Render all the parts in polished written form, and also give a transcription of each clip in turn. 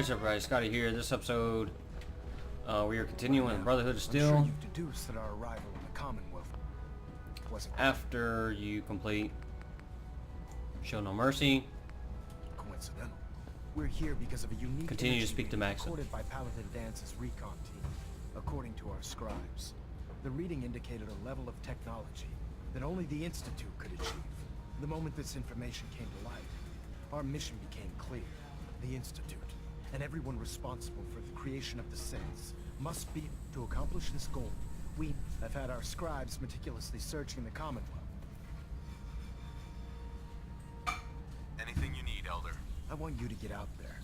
What's up, everybody? Scotty here. This episode, we are continuing with Brotherhood of Steel. I'm sure you've deduced that our arrival in the Commonwealth wasn't After you complete Show No Mercy, coincidental. We're here because of a unique continue to energy speak to reading Maxim. recorded by Paladin Dance's recon team. According to our scribes, the reading indicated a level of technology that only the Institute could achieve. The moment this information came to light, our mission became clear. The Institute, and everyone responsible for the creation of the Sins, must be to accomplish this goal. We have had our scribes meticulously searching the Commonwealth. Anything you need, Elder. I want you to get out there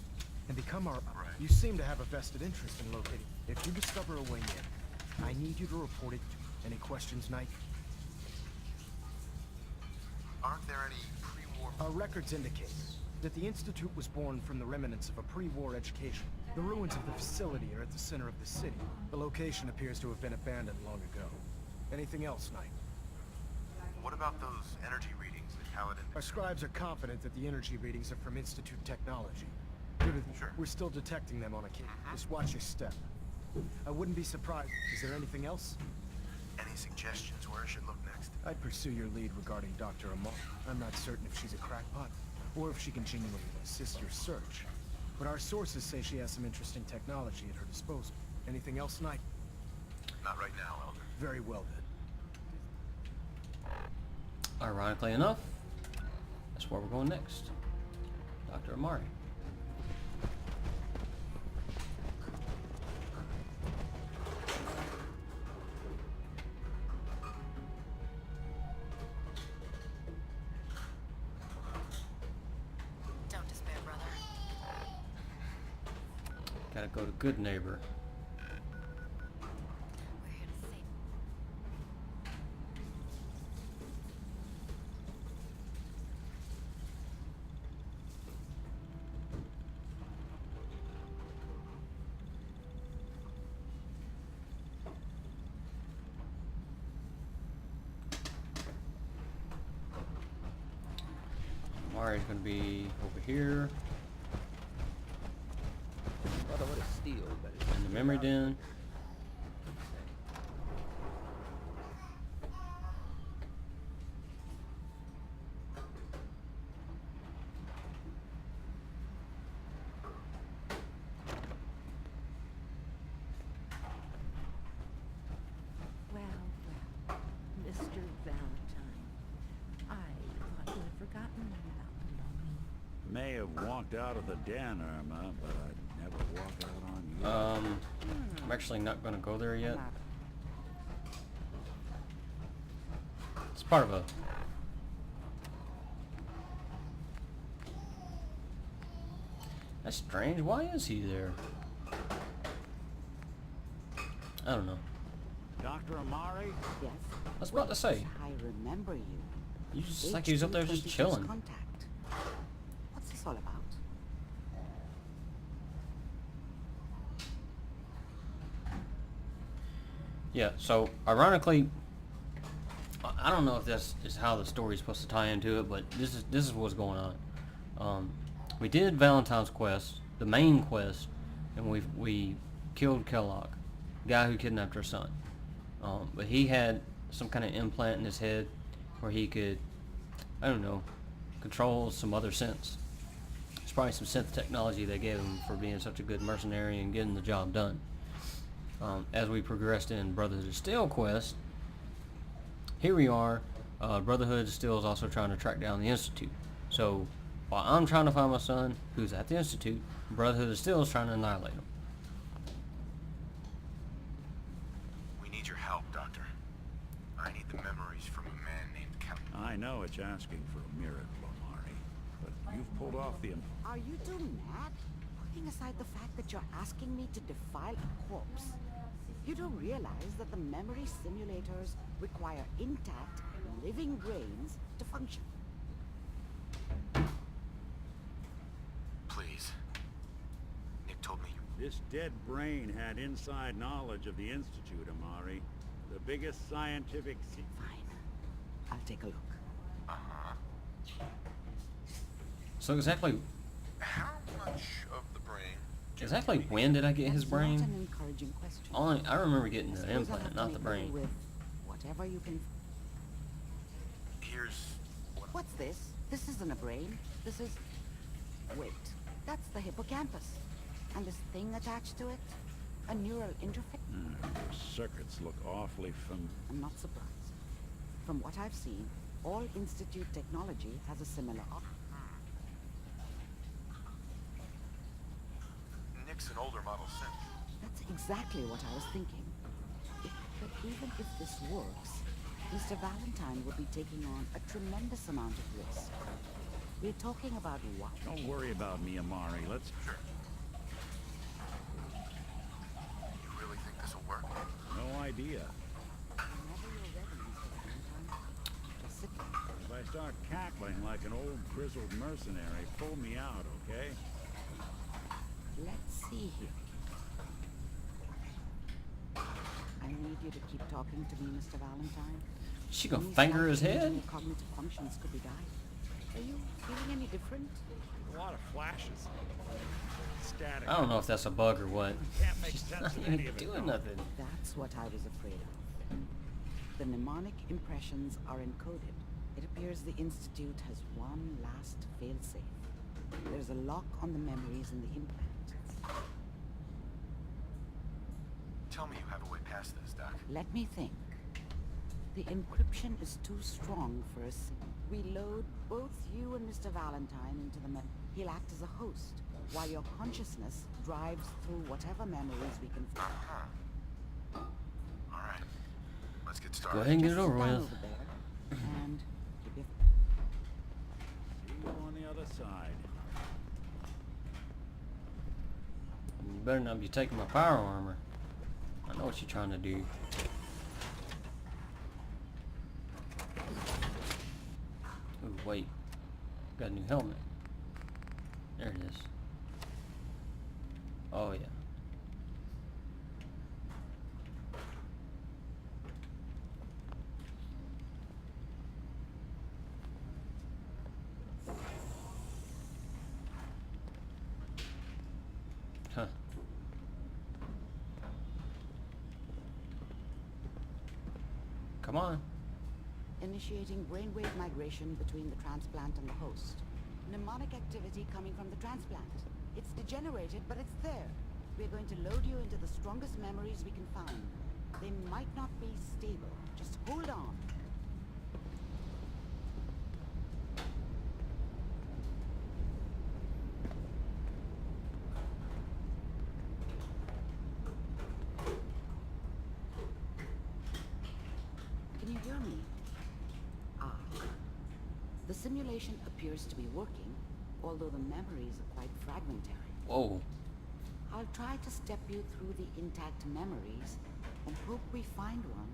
and become our... Right. You seem to have a vested interest in locating. If you discover a way in, I need you to report it. Any questions, Knight? Aren't there any pre-war... Our records indicate that the Institute was born from the remnants of a pre-war education. The ruins of the facility are at the center of the city. The location appears to have been abandoned long ago. Anything else, Knight? What about those energy readings that Paladin... Our scribes are confident that the energy readings are from Institute technology. Sure. We're still detecting them on occasion. Just watch your step. I wouldn't be surprised. Is there anything else? Any suggestions where I should look next? I'd pursue your lead regarding Dr. Amari. I'm not certain if she's a crackpot, or if she can genuinely assist your search. But our sources say she has some interesting technology at her disposal. Anything else, Knight? Not right now, Elder. Very well, then. Ironically enough, that's where we're going next. Dr. Amari. Don't despair, brother. Gotta go to Goodneighbor. We're here to save. Amari's gonna be over here Brother, what a steal, but it's in the memory den. Well, Mr. Valentine, I thought you had forgotten about me. May have walked out of the den, Irma, but I'd never walk out on you. I'm actually not gonna go there yet. It's part of a... That's strange. Why is he there? I don't know. Dr. Amari? Yes. I was about to say. I remember you. You just like he was up there just H226 chilling. Contact. What's this all about? Yeah, so ironically, I don't know if this is how the story's supposed to tie into it, but this is what's going on. We did Valentine's quest, the main quest, and we killed Kellogg, the guy who kidnapped our son. But he had some kind of implant in his head where he could, I don't know, control some other sense. It's probably some synth technology they gave him for being such a good mercenary and getting the job done. As we progressed in Brotherhood of Steel quest, here we are. Brotherhood of Steel is also trying to track down the Institute. So while I'm trying to find my son, who's at the Institute, Brotherhood of Steel is trying to annihilate him. We need your help, Doctor. I need the memories from a man named Kellogg. I know it's asking for a miracle, Amari, but you've pulled off the... Are you two mad? Putting aside the fact that you're asking me to defile a corpse, you don't realize that the memory simulators require intact, living brains to function. Please. Nick told me you... This dead brain had inside knowledge of the Institute, Amari. The biggest scientific... Fine. I'll take a look. Uh-huh. So exactly How much of the brain Exactly when did I get his That's not brain? an encouraging question. I remember getting I the suppose I'll implant, have to not make the do brain. with whatever you can. Here's what... What's this? This isn't a brain. This is... Wait, that's the hippocampus. And this thing attached to it? A neural interface? Those circuits look awfully I'm not surprised. From what I've seen, all Institute technology has a similar Nick's an older model synth. That's exactly what I was thinking. But even if this works, Mr. Valentine would be taking on a tremendous amount of risk. We're talking about what? Don't worry about me, Amari. Let's... Sure. You really think this'll work? No idea. Whenever you're ready, Mr. Valentine, just sit down. If I start cackling like an old grizzled mercenary, pull me out, okay? Let's see here. I need you to keep talking to me, Mr. Valentine. She gonna Any finger his slight change in head? your cognitive functions could be died. Are you feeling any different? A lot of flashes. Static. I don't know if that's a bug or what. Can't make She's sense not of even any of it. doing nothing. That's what I was afraid of. The mnemonic impressions are encoded. It appears the Institute has one last failsafe. There's a lock on the memories in the implant. Tell me you have a way past this, Doc. Let me think. The encryption is too strong for us. We load both you and Mr. Valentine into the He'll act as a host, while your consciousness drives through whatever memories we can find. Uh-huh. All right. Let's get started. Go ahead and get it Just over stand with. over there and keep your... See you on the other side. You better not be taking my power armor. I know what you're trying to do. Ooh, wait. Got a new helmet. There it is. Oh, yeah. Huh. Come on. Initiating brainwave migration between the transplant and the host. Mnemonic activity coming from the transplant. It's degenerated, but it's there. We're going to load you into the strongest memories we can find. They might not be stable. Just hold on. Can you hear me? Ah. The simulation appears to be working, although the memories are quite fragmentary. Whoa. I'll try to step you through the intact memories and hope we find one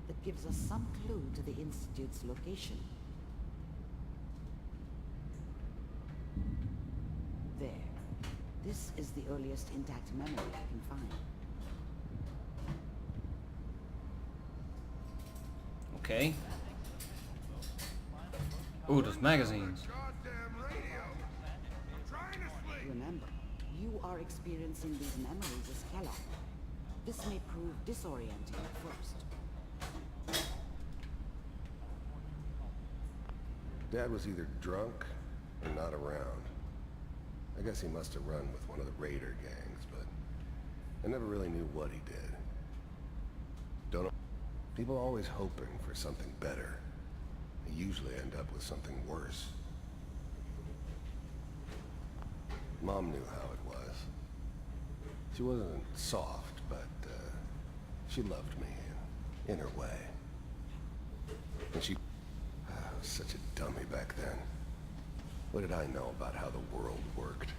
that gives us some clue to the Institute's location. There. This is the earliest intact memory I can find. Okay. Ooh, those magazines. Remember, you are experiencing these memories as Kellogg. This may prove disorienting at first. Dad was either drunk or not around. I guess he must have run with one of the raider gangs, but I never really knew what he did. Don't know. People are always hoping for something better. They usually end up with something worse. Mom knew how it was. She wasn't soft, but she loved me in her way. And she was such a dummy back then. What did I know about how the world worked?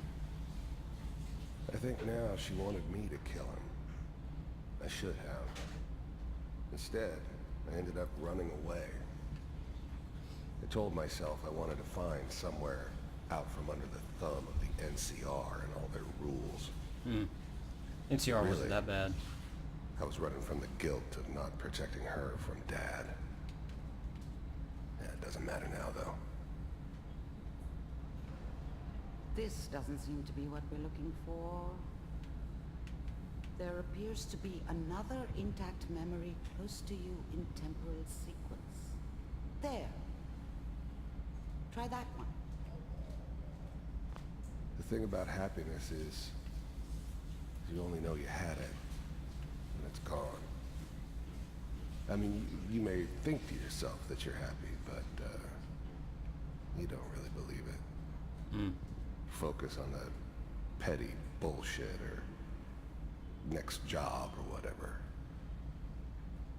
I think now she wanted me to kill him. I should have. Instead, I ended up running away. I told myself I wanted to find somewhere out from under the thumb of the NCR and all their rules. NCR wasn't Really? that bad. I was running from the guilt of not protecting her from Dad. Yeah, it doesn't matter now, though. This doesn't seem to be what we're looking for. There appears to be another intact memory close to you in temporal sequence. There. Try that one. The thing about happiness is you only know you had it when it's gone. I mean, you may think to yourself that you're happy, but you don't really believe it. Mm. Focus on the petty bullshit or next job or whatever.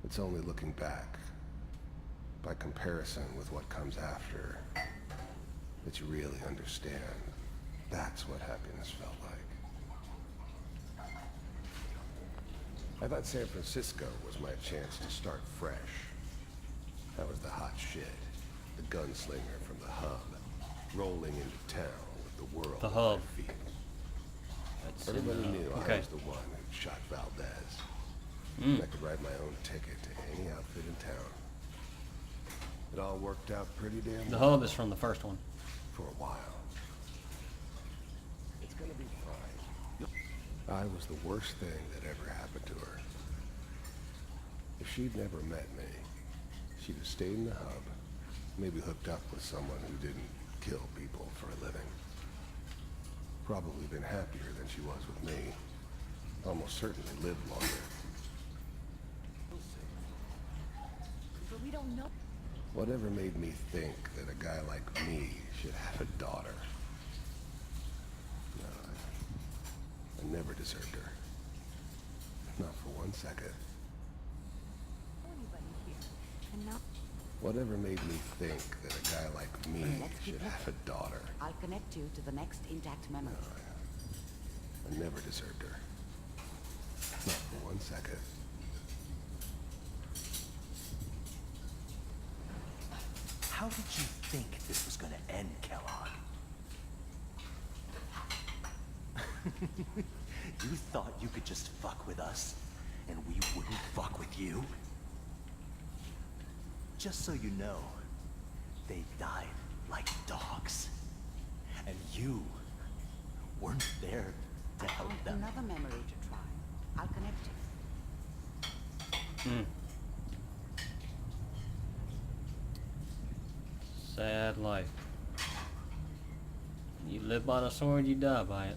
It's only looking back, by comparison with what comes after, that you really understand. That's what happiness felt like. I thought San Francisco was my chance to start fresh. That was the hot shit. The gunslinger from the hub, rolling into town with the world The at hub. my feet. That's Everybody knew I okay. was the one who shot Valdez. Mm. I could write my own ticket to any outfit in town. It all worked out pretty damn The well hub is from the first one. for a while. It's gonna be fine. I was the worst thing that ever happened to her. If she'd never met me, she'd have stayed in the hub, maybe hooked up with someone who didn't kill people for a living. Probably been happier than she was with me. Almost certainly lived longer. But we don't know. Whatever made me think that a guy like me should have a daughter? No, I never deserved her. Not for 1 second. Anybody here. And now. Whatever made me think that a guy like me Let's keep should have a daughter? I'll connect you to the next intact memory. I never deserved her. Not for 1 second. How did you think this was gonna end, Kellogg? You thought you could just fuck with us, and we wouldn't fuck with you? Just so you know, they died like dogs. And you weren't there to help Found them. another memory to try. I'll connect you. Mm. Sad life. You live by the sword, you die by it.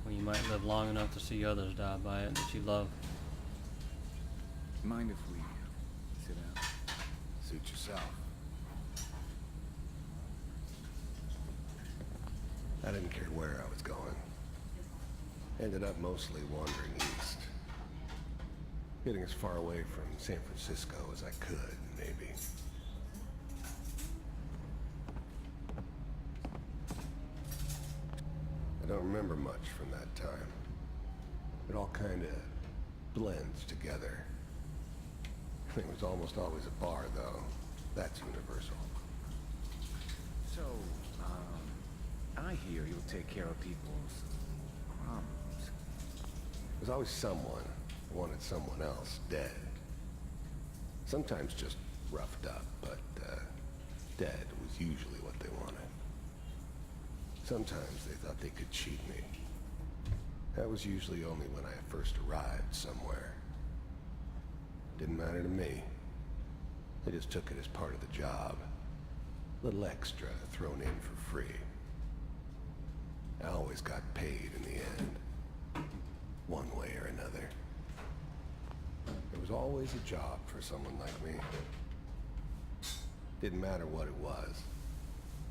Well, you might live long enough to see others die by it that you love. Mind if we sit down? Suit yourself. I didn't care where I was going. Ended up mostly wandering east. Getting as far away from San Francisco as I could, maybe. I don't remember much from that time. It all kind of blends together. It was almost always a bar, though. That's universal. So, I hear you'll take care of people's problems. There's always someone who wanted someone else dead. Sometimes just roughed up, but dead was usually what they wanted. Sometimes they thought they could cheat me. That was usually only when I first arrived somewhere. Didn't matter to me. They just took it as part of the job. Little extra thrown in for free. I always got paid in the end. One way or another. There was always a job for someone like me. Didn't matter what it was.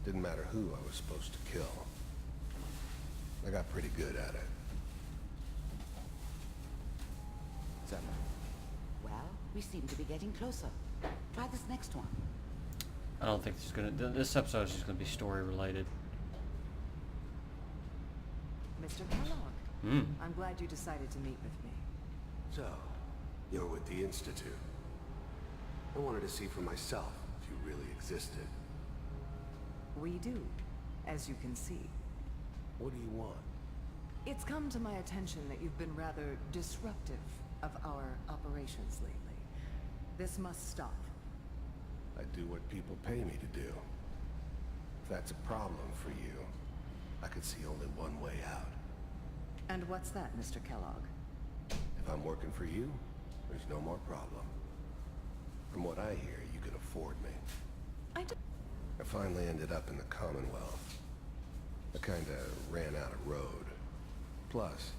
Didn't matter who I was supposed to kill. I got pretty good at it. Well, we seem to be getting closer. Try this next one. I don't think this is gonna. This episode is just gonna be story related. Mr. Kellogg, Mm. I'm glad you decided to meet with me. So, you're with the Institute. I wanted to see for myself if you really existed. We do, as you can see. What do you want? It's come to my attention that you've been rather disruptive of our operations lately. This must stop. I do what people pay me to do. If that's a problem for you, I could see only one way out. And what's that, Mr. Kellogg? If I'm working for you, there's no more problem. From what I hear, you can afford me. I finally ended up in the Commonwealth. I kinda ran out of road. Plus,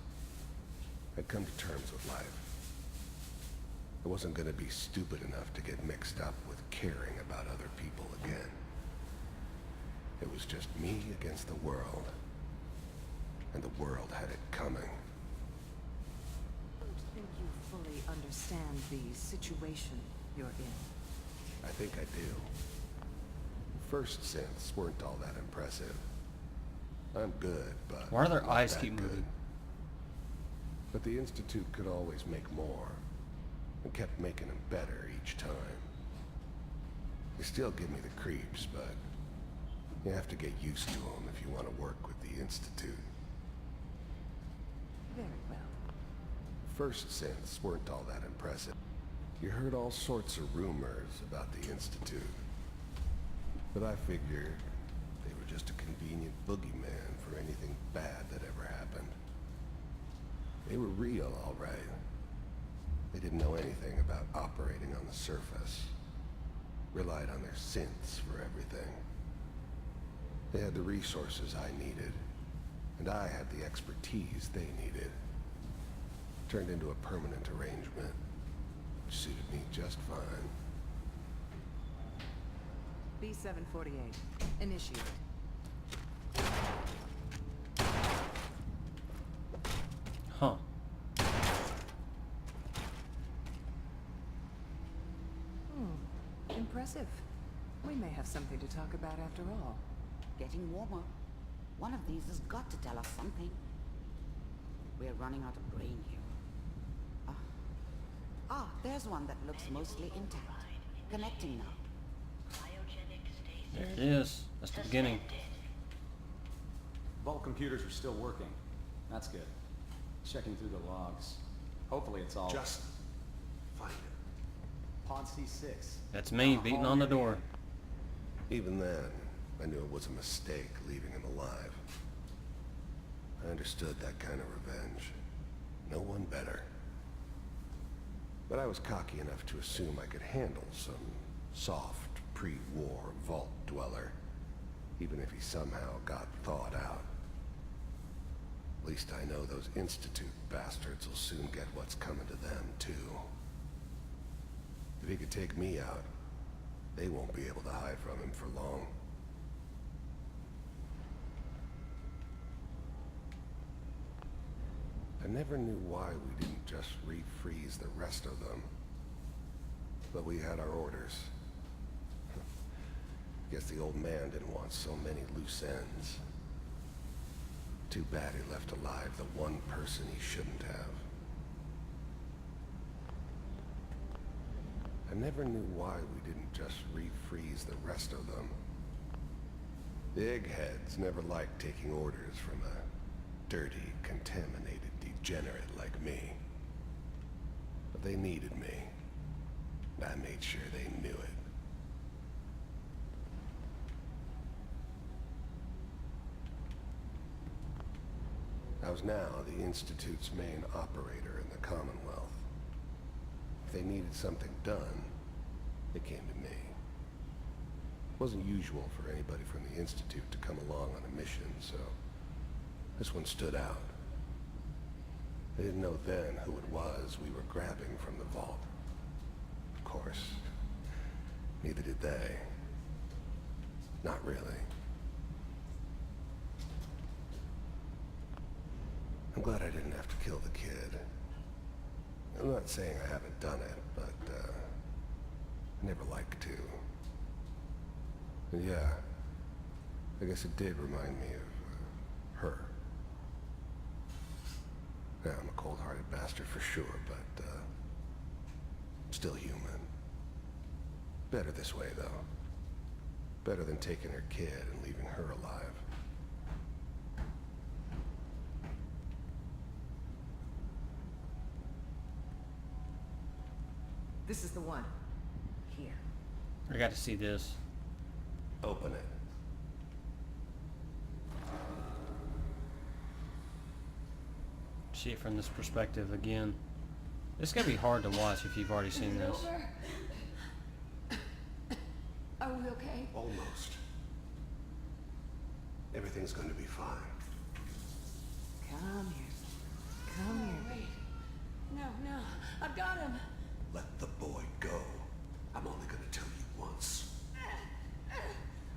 I'd come to terms with life. I wasn't gonna be stupid enough to get mixed up with caring about other people again. It was just me against the world. And the world had it coming. I don't think you fully understand the situation you're in. I think I do. First synths weren't all that impressive. I'm good, but Why do their not eyes that keep good. moving? But the Institute could always make more, and kept making them better each time. They still give me the creeps, but you have to get used to them if you want to work with the Institute. Very well. First synths weren't all that impressive. You heard all sorts of rumors about the Institute. But I figured they were just a convenient boogeyman for anything bad that ever happened. They were real, all right. They didn't know anything about operating on the surface. Relied on their synths for everything. They had the resources I needed, and I had the expertise they needed. Turned into a permanent arrangement, which suited me just fine. B-748. Initiate. Huh. Impressive. We may have something to talk about after all. Getting warmer. One of these has got to tell us something. We're running out of brain here. There's one that looks mostly intact. Connecting now. There it is. That's the beginning. Vault computers are still working. That's good. Checking through the logs. Hopefully it's all... Just find it. Pod C6. That's me beating on the door. Even then, I knew it was a mistake leaving him alive. I understood that kind of revenge. No one better. But I was cocky enough to assume I could handle some soft, pre-war vault dweller, even if he somehow got thawed out. At least I know those Institute bastards will soon get what's coming to them, too. If he could take me out, they won't be able to hide from him for long. I never knew why we didn't just refreeze the rest of them. But we had our orders. Guess the old man didn't want so many loose ends. Too bad he left alive the one person he shouldn't have. I never knew why we didn't just refreeze the rest of them. The eggheads never liked taking orders from a dirty, contaminated degenerate like me. But they needed me. I made sure they knew it. I was now the Institute's main operator in the Commonwealth. If they needed something done, they came to me. It wasn't usual for anybody from the Institute to come along on a mission, so this one stood out. They didn't know then who it was we were grabbing from the vault. Of course, neither did they. Not really. I'm glad I didn't have to kill the kid. I'm not saying I haven't done it, but, I never liked to. And yeah, I guess it did remind me of, her. Yeah, I'm a cold-hearted bastard for sure, but, still human. Better this way, though. Better than taking her kid and leaving her alive. This is the one. Here. I got to see this. Open it. see it from this perspective again. It's gonna be hard to watch if you've already seen this. Are we okay? Almost. Everything's going to be fine. Come here. Come here, baby. No, I've got him. Let the boy go. I'm only going to tell you once.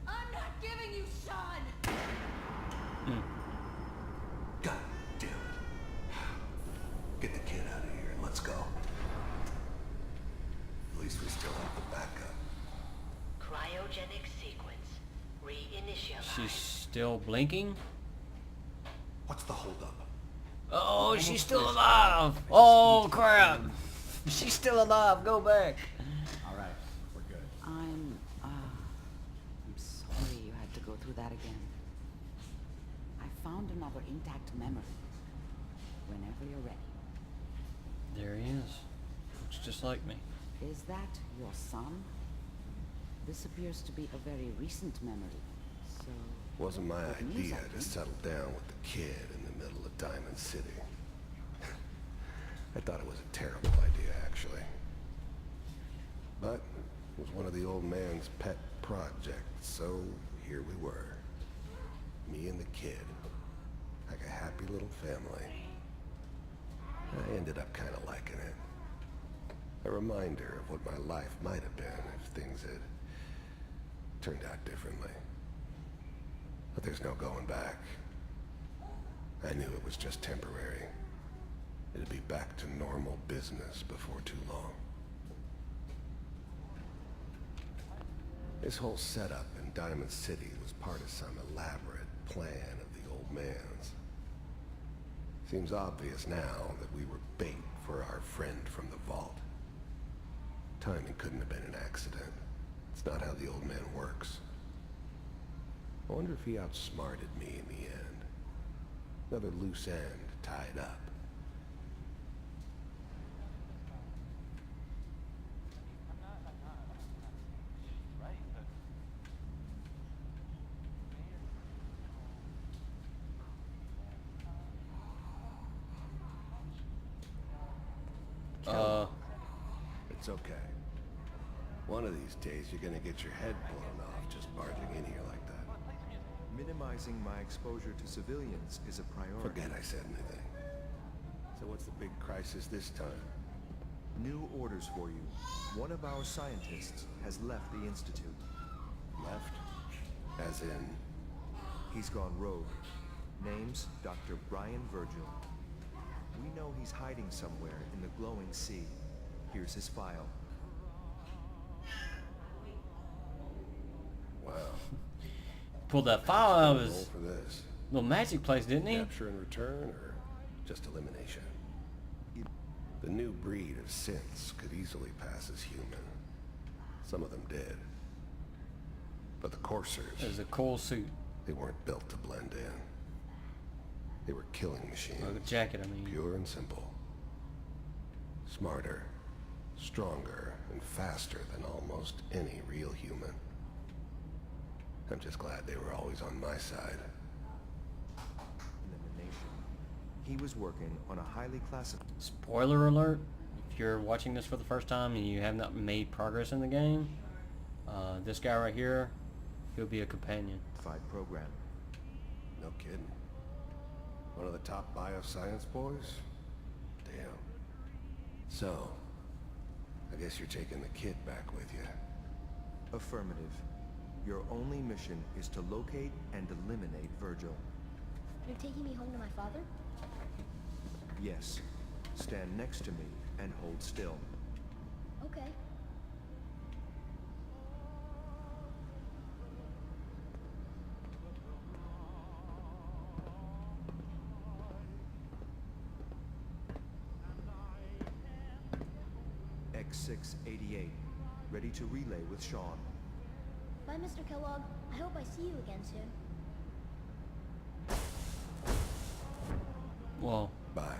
I'm not giving you Sean. God damn it. Get the kid out of here and let's go. At least we still have the backup. Cryogenic sequence. Reinitialize. She's still blinking? What's the holdup? Oh, she's still alive! Oh, crap! She's still alive, go back! Alright, we're good. I'm sorry you had to go through that again. I found another intact memory. Whenever you're ready. There he is. Looks just like me. Is that your son? This appears to be a very recent memory, so... Wasn't my good news, idea I to think. settle down with the kid in the middle of Diamond City. I thought it was a terrible idea, actually. But it was one of the old man's pet projects, so here we were. Me and the kid. Like a happy little family. I ended up kind of liking it. A reminder of what my life might have been if things had turned out differently. But there's no going back. I knew it was just temporary. It'd be back to normal business before too long. This whole setup in Diamond City was part of some elaborate plan of the old man's. Seems obvious now that we were bait for our friend from the vault. Timing couldn't have been an accident. It's not how the old man works. I wonder if he outsmarted me in the end. Another loose end tied up. It's okay. One of these days you're gonna get your head blown off just barging in here like that. Minimizing my exposure to civilians is a priority. Forget I said anything. So what's the big crisis this time? New orders for you. One of our scientists has left the Institute. Left? As in? He's gone rogue. Name's Dr. Brian Virgil. We know he's hiding somewhere in the glowing sea. Here's his file. Wow. Pulled that file out of Roll his for this. little magic place, didn't he? Capture and return, or just elimination? The new breed of synths could easily pass as human. Some of them did. But the coursers, There's a cool suit. they weren't built to blend in. They were killing machines. Or the jacket, I mean. Pure and simple. Smarter, stronger, and faster than almost any real human. I'm just glad they were always on my side. Elimination. He was working on a highly classified... Spoiler alert, if you're watching this for the first time and you have not made progress in the game, this guy right here, he'll be a companion. program. No kidding. One of the top bioscience boys? Damn. So, I guess you're taking the kid back with you. Affirmative. Your only mission is to locate and eliminate Virgil. You're taking me home to my father? Yes. Stand next to me and hold still. Okay. X688. Ready to relay with Sean. Bye, Mr. Kellogg. I hope I see you again soon. Whoa. Bye.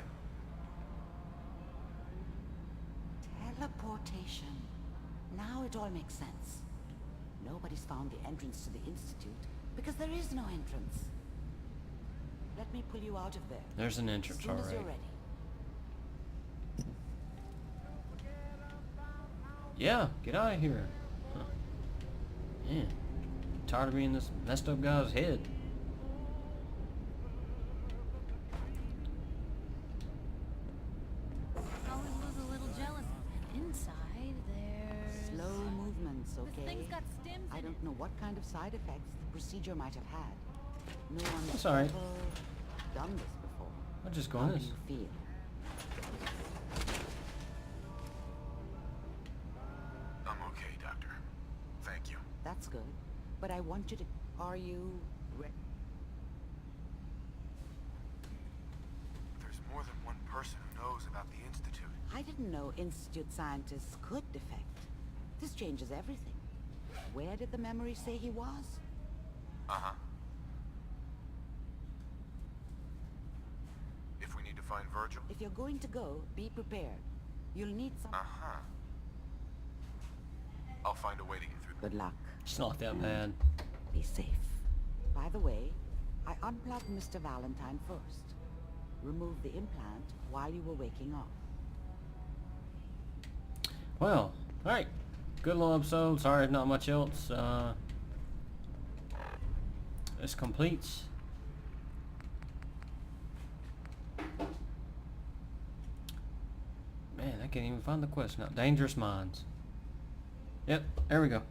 Teleportation. Now it all makes sense. Nobody's found the entrance to the Institute because there is no entrance. Let me pull you out of there. There's an entrance As soon as already. you're ready. Yeah, get out of here. Huh. Man, tired of being this messed up guy's head. Always was a little jealous. Inside there's... Slow movements, This okay? thing's got stims I in don't it. know what kind of side effects the procedure might have had. No one's That's all right. ever done this before. I'll just go How in do this. you feel? I'm okay, Doctor. Thank you. That's good. But I want you to... Are you... There's more than one person who knows about the Institute. I didn't know Institute scientists could defect. This changes everything. Where did the memory say he was? Uh-huh. If we need to find Virgil? If you're going to go, be prepared. You'll need some... Uh-huh. I'll find a way to get through. Good luck. It's not that bad. Be safe. By the way, I unplugged Mr. Valentine first. Removed the implant while you were waking up. Well, alright. Good little episode. Sorry, not much else. This completes. Man, I can't even find the quest now. Dangerous Minds. Yep, there we go.